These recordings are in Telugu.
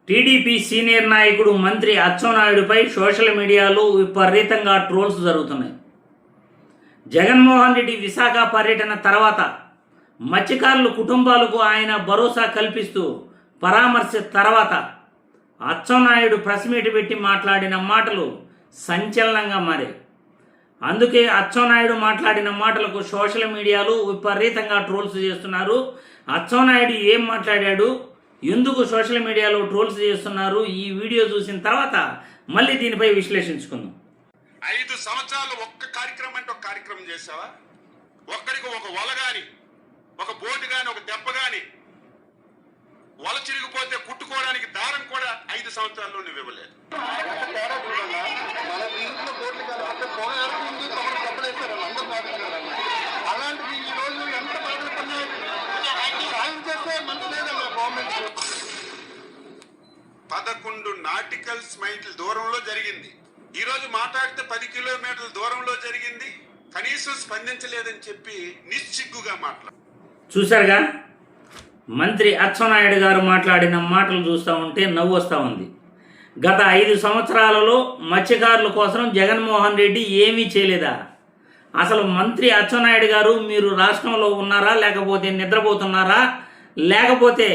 టీడీపీ సీనియర్ నాయకుడు మంత్రి అచ్చెన్నాయుడుపై సోషల్ మీడియాలో విపరీతంగా ట్రోల్స్ జరుగుతున్నాయి. జగన్మోహన్ రెడ్డి విశాఖ పర్యటన తర్వాత మత్స్యకారుల కుటుంబాలకు ఆయన భరోసా కల్పిస్తూ పరామర్శ తర్వాత అచ్చెన్నాయుడు ప్రెస్ మీట్ పెట్టి మాట్లాడిన మాటలు సంచలనంగా మారాయి. అందుకే అచ్చెన్నాయుడు మాట్లాడిన మాటలకు సోషల్ మీడియాలో విపరీతంగా ట్రోల్స్ చేస్తున్నారు. అచ్చెన్నాయుడు ఏం మాట్లాడాడు, ఎందుకు సోషల్ మీడియాలో ట్రోల్స్ చేస్తున్నారు, ఈ వీడియో చూసిన తర్వాత మళ్ళీ దీనిపై విశ్లేషించుకుందాం. 5 సంవత్సరాలు ఒక్క కార్యక్రమం అంటే ఒక కార్యక్రమం చేసావా? ఒక్కడికి ఒక వల గాని, ఒక బోటు గాని, ఒక దెబ్బ గాని, వల చిరిగిపోతే కుట్టుకోవడానికి దారం కూడా 5 సంవత్సరాల్లో నువ్వు ఇవ్వలేదు. అలాంటిది ఈ రోజు ఎంత సాయం చేస్తే మంచి లేదమ్మా గవర్నమెంట్. 11 నాటికల్ మైళ్ళ దూరంలో జరిగింది. ఈ రోజు మాట్లాడితే 10 కిలోమీటర్ల దూరంలో జరిగింది. కనీసం స్పందించలేదని చెప్పి నిస్సిగ్గుగా మాట్లాడు. చూశారుగా, మంత్రి అచ్చెన్నాయుడు గారు మాట్లాడిన మాటలు చూస్తూ ఉంటే నవ్వు వస్తూ ఉంది. గత 5 సంవత్సరాలలో మత్స్యకారుల కోసం జగన్మోహన్ రెడ్డి ఏమీ చేయలేదా? అసలు మంత్రి అచ్చెన్నాయుడు గారు మీరు రాష్ట్రంలో ఉన్నారా, లేకపోతే నిద్రపోతున్నారా, లేకపోతే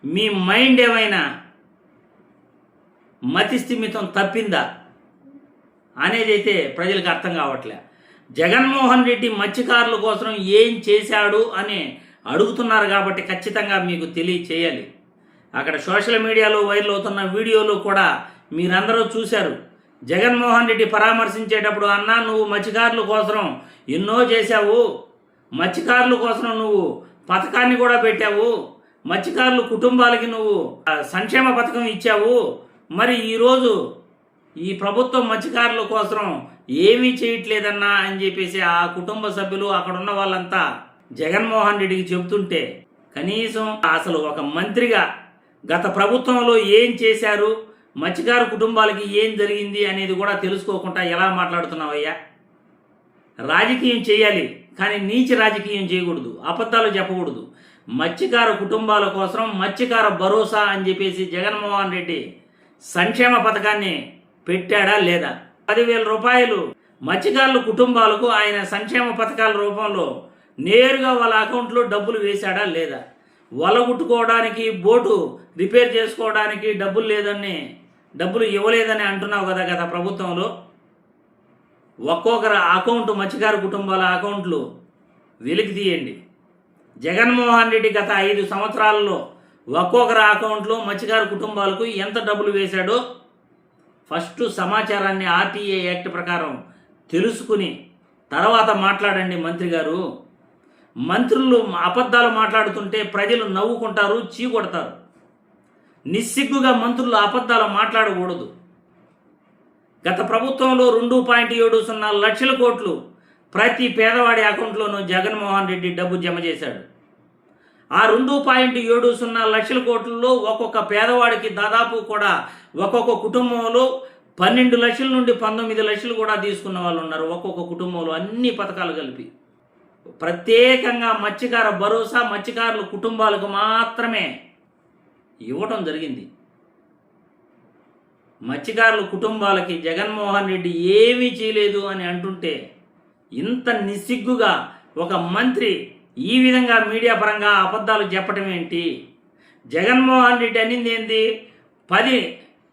మీ మైండ్ ఏమైనా మతిస్థిమితం తప్పిందా అనేది అయితే ప్రజలకు అర్థం కావట్లే. జగన్మోహన్ రెడ్డి మత్స్యకారుల కోసం ఏం చేశాడు అని అడుగుతున్నారు కాబట్టి ఖచ్చితంగా మీకు తెలియచేయాలి. అక్కడ సోషల్ మీడియాలో వైరల్ అవుతున్న వీడియోలు కూడా మీరందరూ చూశారు. జగన్మోహన్ రెడ్డి పరామర్శించేటప్పుడు, అన్నా నువ్వు మత్స్యకారుల కోసం ఎన్నో చేశావు, మత్స్యకారుల కోసం నువ్వు పథకాన్ని కూడా పెట్టావు, మత్స్యకారుల కుటుంబాలకి నువ్వు సంక్షేమ పథకం ఇచ్చావు, మరి ఈరోజు ఈ ప్రభుత్వం మత్స్యకారుల కోసం ఏమీ చేయట్లేదన్నా అని చెప్పేసి ఆ కుటుంబ సభ్యులు అక్కడ ఉన్న వాళ్ళంతా జగన్మోహన్ రెడ్డికి చెబుతుంటే, కనీసం అసలు ఒక మంత్రిగా గత ప్రభుత్వంలో ఏం చేశారు, మత్స్యకారు కుటుంబాలకి ఏం జరిగింది అనేది కూడా తెలుసుకోకుండా ఎలా మాట్లాడుతున్నావయ్యా? రాజకీయం చేయాలి, కానీ నీచ రాజకీయం చేయకూడదు, అబద్ధాలు చెప్పకూడదు. మత్స్యకార కుటుంబాల కోసం మత్స్యకార భరోసా అని చెప్పేసి జగన్మోహన్ రెడ్డి సంక్షేమ పథకాన్ని పెట్టాడా లేదా? 10,000 రూపాయలు మత్స్యకారుల కుటుంబాలకు ఆయన సంక్షేమ పథకాల రూపంలో నేరుగా వాళ్ళ అకౌంట్లో డబ్బులు వేశాడా లేదా? వల కుట్టుకోవడానికి, బోటు రిపేర్ చేసుకోవడానికి డబ్బులు ఇవ్వలేదని అంటున్నావు కదా గత ప్రభుత్వంలో. ఒక్కొక్కరు అకౌంట్, మత్స్యకారు కుటుంబాల అకౌంట్లు వెలికి తీయండి. జగన్మోహన్ రెడ్డి గత 5 సంవత్సరాలలో ఒక్కొక్కరు అకౌంట్లో మత్స్యకారు కుటుంబాలకు ఎంత డబ్బులు వేశాడో ఫస్ట్ సమాచారాన్ని ఆర్టీఏ యాక్ట్ ప్రకారం తెలుసుకుని తర్వాత మాట్లాడండి మంత్రి గారు. మంత్రులు అబద్ధాలు మాట్లాడుతుంటే ప్రజలు నవ్వుకుంటారు, చీకొడతారు. నిస్సిగ్గుగా మంత్రులు అబద్ధాలు మాట్లాడకూడదు. గత ప్రభుత్వంలో 2.70 లక్షల కోట్లు ప్రతి పేదవాడి అకౌంట్లోనూ జగన్మోహన్ రెడ్డి డబ్బు జమ చేశాడు. ఆ 2.70 లక్షల కోట్లలో ఒక్కొక్క పేదవాడికి దాదాపు కూడా ఒక్కొక్క కుటుంబంలో 12 లక్షల నుండి 19 లక్షలు కూడా తీసుకున్న వాళ్ళు ఉన్నారు. ఒక్కొక్క కుటుంబంలో అన్ని పథకాలు కలిపి ప్రత్యేకంగా మత్స్యకార భరోసా మత్స్యకారుల కుటుంబాలకు మాత్రమే ఇవ్వటం జరిగింది. మత్స్యకారుల కుటుంబాలకి జగన్మోహన్ రెడ్డి ఏమీ చేయలేదు అని అంటుంటే, ఇంత నిస్సిగ్గుగా ఒక మంత్రి ఈ విధంగా మీడియా పరంగా అబద్ధాలు చెప్పటం ఏంటి? జగన్మోహన్ రెడ్డి అనింది ఏంది? 10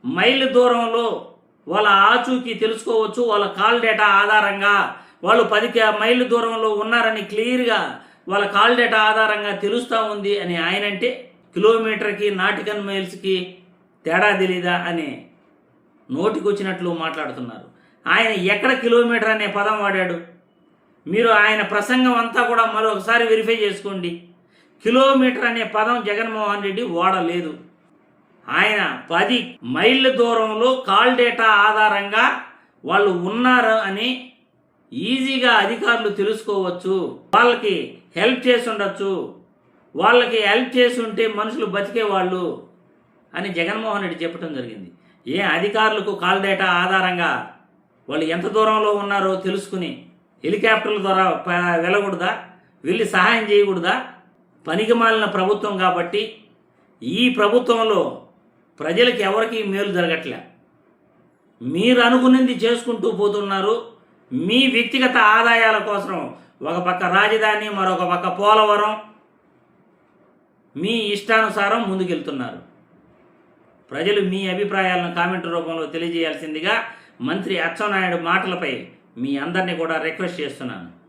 మైళ్ళ దూరంలో వాళ్ళ ఆచూకీ తెలుసుకోవచ్చు, వాళ్ళ కాల్ డేటా ఆధారంగా వాళ్ళు 10 మైళ్ళ దూరంలో ఉన్నారని క్లియర్గా వాళ్ళ కాల్ డేటా ఆధారంగా తెలుస్తూ ఉంది అని ఆయన అంటే, కిలోమీటర్కి నాటికల్ మైల్స్కి తేడా తెలీదా అని నోటికొచ్చినట్లు మాట్లాడుతున్నారు. ఆయన ఎక్కడ కిలోమీటర్ అనే పదం వాడాడు? మీరు ఆయన ప్రసంగం అంతా కూడా మరొకసారి వెరిఫై చేసుకోండి. కిలోమీటర్ అనే పదం జగన్మోహన్ రెడ్డి వాడలేదు. ఆయన 10 మైళ్ళ దూరంలో కాల్ డేటా ఆధారంగా వాళ్ళు ఉన్నారు అని ఈజీగా అధికారులు తెలుసుకోవచ్చు, వాళ్ళకి హెల్ప్ చేసి ఉండొచ్చు, వాళ్ళకి హెల్ప్ చేసి ఉంటే మనుషులు బతికేవాళ్ళు అని జగన్మోహన్ రెడ్డి చెప్పడం జరిగింది. అధికారులకు కాల్ డేటా ఆధారంగా వాళ్ళు ఎంత దూరంలో ఉన్నారో తెలుసుకుని హెలికాప్టర్ల ద్వారా వెళ్ళకూడదా? వెళ్ళి సహాయం చేయకూడదా? పనికి మాలిన ప్రభుత్వం కాబట్టి ఈ ప్రభుత్వంలో ప్రజలకు ఎవరికి మేలు జరగట్లే. మీరు అనుకున్నది చేసుకుంటూ పోతున్నారు. మీ వ్యక్తిగత ఆదాయాల కోసం ఒక పక్క రాజధాని, మరొక పక్క పోలవరం, మీ ఇష్టానుసారం ముందుకెళ్తున్నారు. ప్రజలు మీ అభిప్రాయాలను కామెంట్ రూపంలో తెలియజేయాల్సిందిగా మంత్రి అచ్చెన్నాయుడు మాటలపై మీ అందరినీ కూడా రిక్వెస్ట్ చేస్తున్నాను.